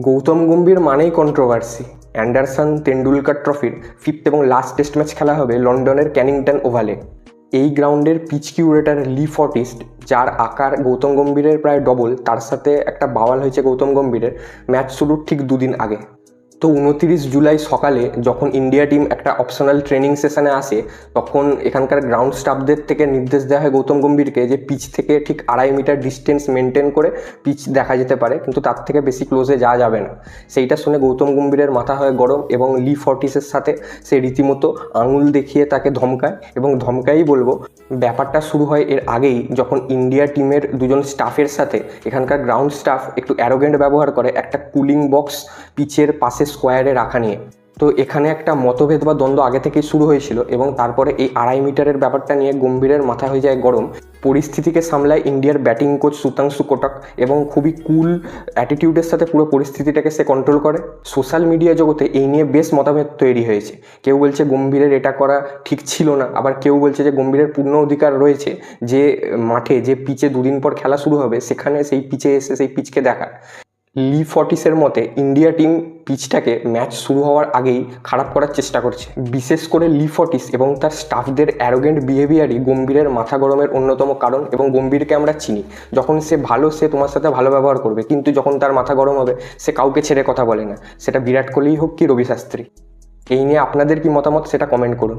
গৌতম গম্ভীর মানেই controversy. Anderson Tendulkar ট্রফির 5th এবং লাস্ট টেস্ট ম্যাচ খেলা হবে লন্ডনের ক্যানিংটন ওভালে। এই গ্রাউন্ডের পিচ কিউরেটার লি ফর্টিস্ট, যার আকার গৌতম গম্ভীরের প্রায় ডবল, তার সাথে একটা বাওয়াল হয়েছে গৌতম গম্ভীরের ম্যাচ শুরুর ঠিক 2 দিন আগে। তো 29 জুলাই সকালে যখন ইন্ডিয়া টিম একটা অপশনাল ট্রেনিং সেশনে আসে, তখন এখানকার গ্রাউন্ড স্টাফদের থেকে নির্দেশ দেওয়া হয় গৌতম গম্ভীরকে যে পিচ থেকে ঠিক 2.5 মিটার ডিস্টেন্স মেনটেন করে পিচ দেখা যেতে পারে, কিন্তু তার থেকে বেশি ক্লোজে যাওয়া যাবে না। সেইটা শুনে গৌতম গম্ভীরের মাথা হয় গরম এবং লি ফর্টিসের সাথে সে রীতিমতো আঙুল দেখিয়ে তাকে ধমকায়, এবং ধমকাই বলবো। ব্যাপারটা শুরু হয় এর আগেই, যখন ইন্ডিয়া টিমের 2জন স্টাফের সাথে এখানকার গ্রাউন্ড স্টাফ একটু অ্যারোগেন্ট ব্যবহার করে একটা কুলিং বক্স পিচের পাশে স্কোয়ারে রাখা নিয়ে। তো এখানে একটা মতভেদ বা দ্বন্দ্ব আগে থেকেই শুরু হয়েছিল, এবং তারপরে এই 2.5 মিটারের ব্যাপারটা নিয়ে গম্ভীরের মাথা হয়ে যায় গরম। পরিস্থিতিকে সামলায় ইন্ডিয়ার ব্যাটিং কোচ সুতাংশু কোটাক, এবং খুবই কুল অ্যাটিটিউডের সাথে পুরো পরিস্থিতিটাকে সে কন্ট্রোল করে। সোশ্যাল মিডিয়া জগতে এই নিয়ে বেশ মতভেদ তৈরি হয়েছে। কেউ বলছে গম্ভীরের এটা করা ঠিক ছিল না, আবার কেউ বলছে যে গম্ভীরের পূর্ণ অধিকার রয়েছে যে মাঠে, যে পিচে 2 দিন পর খেলা শুরু হবে, সেখানে সেই পিচে এসে সেই পিচকে দেখা। লি ফর্টিসের মতে ইন্ডিয়া টিম পিচটাকে ম্যাচ শুরু হওয়ার আগেই খারাপ করার চেষ্টা করছে। বিশেষ করে লি ফর্টিস এবং তার স্টাফদের অ্যারোগেন্ট বিহেভিয়ারই গম্ভীরের মাথা গরমের অন্যতম কারণ। এবং গম্ভীরকে আমরা চিনি, যখন সে ভালো, সে তোমার সাথে ভালো ব্যবহার করবে, কিন্তু যখন তার মাথা গরম হবে সে কাউকে ছেড়ে কথা বলে না, সেটা বিরাট কোহলিই হোক কি রবি শাস্ত্রী। এই নিয়ে আপনাদের কি মতামত সেটা কমেন্ট করুন।